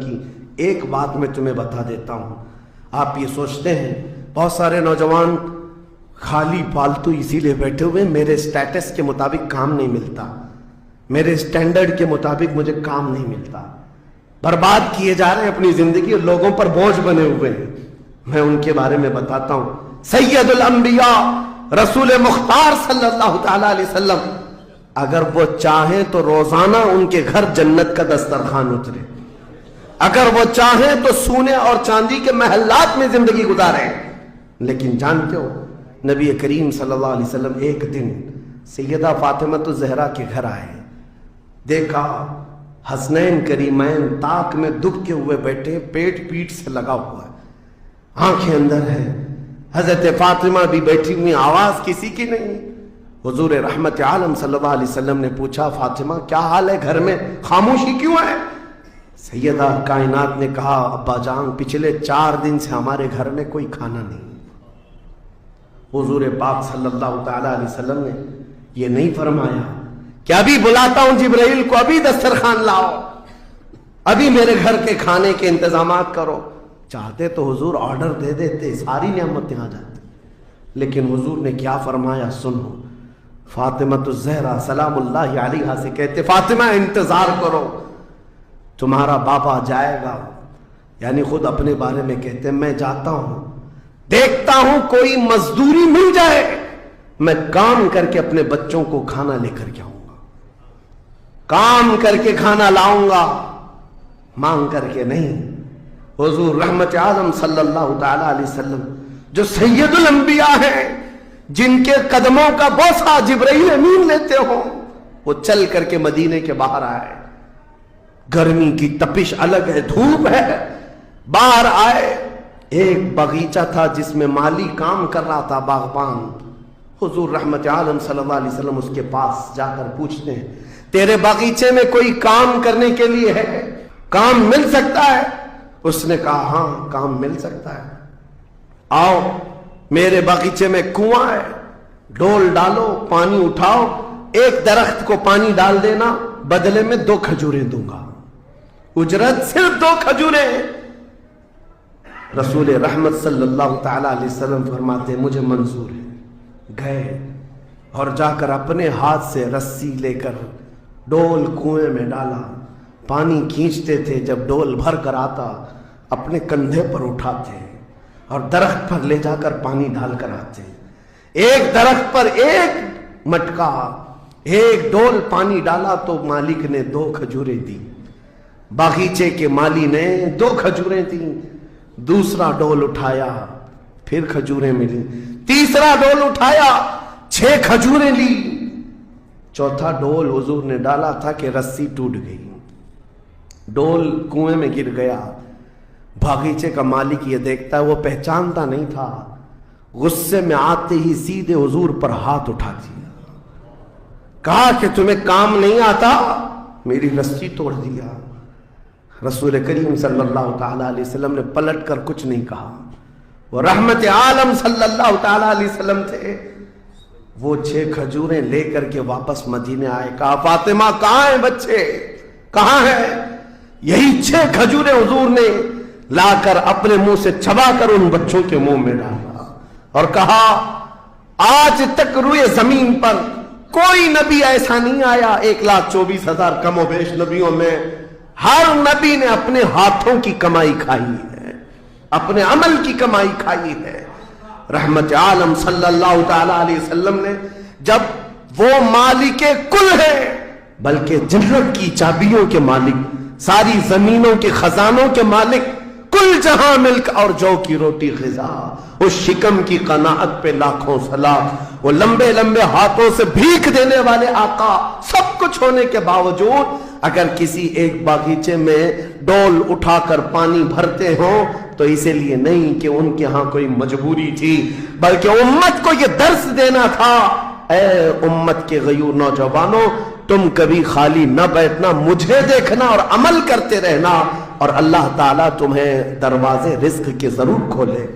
کی ایک بات میں تمہیں بتا دیتا ہوں. آپ یہ سوچتے ہیں بہت سارے نوجوان خالی پالتو اسی لیے بیٹھے ہوئے میرے سٹیٹس کے مطابق کام نہیں ملتا, میرے سٹینڈرڈ کے مطابق مجھے کام نہیں ملتا, برباد کیے جا رہے ہیں اپنی زندگی اور لوگوں پر بوجھ بنے ہوئے ہیں. میں ان کے بارے میں بتاتا ہوں. سید الانبیاء رسول مختار صلی اللہ تعالی علیہ وسلم اگر وہ چاہیں تو روزانہ ان کے گھر جنت کا دسترخوان اترے, اگر وہ چاہیں تو سونے اور چاندی کے محلات میں زندگی گزاریں. لیکن جانتے ہو نبی کریم صلی اللہ علیہ وسلم ایک دن سیدہ فاطمہ الزہرا کے گھر آئے, دیکھا حسنین کریمین تاک میں دبکے ہوئے بیٹھے, پیٹ پیٹ سے لگا ہوا ہے, آنکھیں اندر ہے. حضرت فاطمہ بھی بیٹھی ہوئی, آواز کسی کی نہیں. حضور رحمت عالم صلی اللہ علیہ وسلم نے پوچھا فاطمہ کیا حال ہے, گھر میں خاموشی کیوں ہے؟ سیدہ کائنات نے کہا ابا جان پچھلے 4 دن سے ہمارے گھر میں کوئی کھانا نہیں. حضور پاک صلی اللہ تعالی علیہ وسلم نے یہ نہیں فرمایا کہ ابھی بلاتا ہوں جبرائیل کو, ابھی دسترخوان لاؤ, ابھی میرے گھر کے کھانے کے انتظامات کرو. چاہتے تو حضور آرڈر دے دیتے, ساری نعمتیں آ جاتی. لیکن حضور نے کیا فرمایا سنو. فاطمہ الزہرا سلام اللہ علیہا سے کہتے فاطمہ انتظار کرو, تمہارا بابا جائے گا. یعنی خود اپنے بارے میں کہتے میں جاتا ہوں, دیکھتا ہوں کوئی مزدوری مل جائے, میں کام کر کے اپنے بچوں کو کھانا لے کر کے آؤں گا, کام کر کے کھانا لاؤں گا, مانگ کر کے نہیں. حضور رحمت اعظم صلی اللہ تعالی علیہ وسلم جو سید الانبیاء ہیں, جن کے قدموں کا بوسہ جبرائیل امین لیتے ہوں, وہ چل کر کے مدینے کے باہر آئے. گرمی کی تپش الگ ہے, دھوپ ہے, باہر آئے. ایک باغیچہ تھا جس میں مالی کام کر رہا تھا, باغبان. حضور رحمت عالم صلی اللہ علیہ وسلم اس کے پاس جا کر پوچھتے ہیں تیرے باغیچے میں کوئی کام کرنے کے لیے ہے, کام مل سکتا ہے؟ اس نے کہا ہاں کام مل سکتا ہے, آؤ میرے باغیچے میں کنواں ہے, ڈول ڈالو, پانی اٹھاؤ, ایک درخت کو پانی ڈال دینا, بدلے میں 2 کھجوریں دوں گا, اجرت صرف 2 کھجوریں. رسول رحمت صلی اللہ تعالی علیہ وسلم فرماتے مجھے منظور ہے. گئے اور جا کر اپنے ہاتھ سے رسی لے کر ڈول کنویں میں ڈالا, پانی کھینچتے تھے, جب ڈول بھر کر آتا اپنے کندھے پر اٹھاتے اور درخت پر لے جا کر پانی ڈال کر آتے. ایک درخت پر ایک مٹکا, ایک ڈول پانی ڈالا تو مالک نے 2 کھجوریں دی, باغیچے کے مالی نے 2 کھجوریں دی. دوسرا ڈول اٹھایا, پھر کھجوریں ملی. تیسرا ڈول اٹھایا, 6 کھجوریں لی. چوتھا ڈول حضور نے ڈالا تھا کہ رسی ٹوٹ گئی, ڈول کنویں میں گر گیا. باغیچے کا مالک یہ دیکھتا ہے, وہ پہچانتا نہیں تھا, غصے میں آتے ہی سیدھے حضور پر ہاتھ اٹھا دیا, کہا کہ تمہیں کام نہیں آتا, میری رسی توڑ دیا. رسول کریم صلی اللہ تعالی علیہ وسلم نے پلٹ کر کچھ نہیں کہا. وہ رحمت عالم صلی اللہ تعالی علیہ وسلم تھے. وہ 6 کھجوریں لے کر کے واپس مدینے آئے. کہا فاطمہ کہاں ہیں بچے, کہاں ہیں؟ یہی 6 کھجوریں حضور نے لا کر اپنے منہ سے چبا کر ان بچوں کے منہ میں ڈالا اور کہا آج تک روئے زمین پر کوئی نبی ایسا نہیں آیا, 1,24,000 کم و بیش نبیوں میں ہر نبی نے اپنے ہاتھوں کی کمائی کھائی ہے, اپنے عمل کی کمائی کھائی ہے. رحمت عالم صلی اللہ تعالی علیہ وسلم نے جب وہ مالک کل ہے, بلکہ جنت کی چابیوں کے مالک, ساری زمینوں کے خزانوں کے مالک, کل جہاں ملک اور جو کی روٹی غذا, اس شکم کی قناعت پہ لاکھوں سلام. وہ لمبے لمبے ہاتھوں سے بھیک دینے والے آقا, سب کچھ ہونے کے باوجود اگر کسی ایک باغیچے میں ڈول اٹھا کر پانی بھرتے ہوں تو اسی لیے نہیں کہ ان کے ہاں کوئی مجبوری تھی, بلکہ امت کو یہ درس دینا تھا, اے امت کے غیور نوجوانوں تم کبھی خالی نہ بیٹھنا, مجھے دیکھنا اور عمل کرتے رہنا, اور اللہ تعالیٰ تمہیں دروازے رزق کے ضرور کھولے.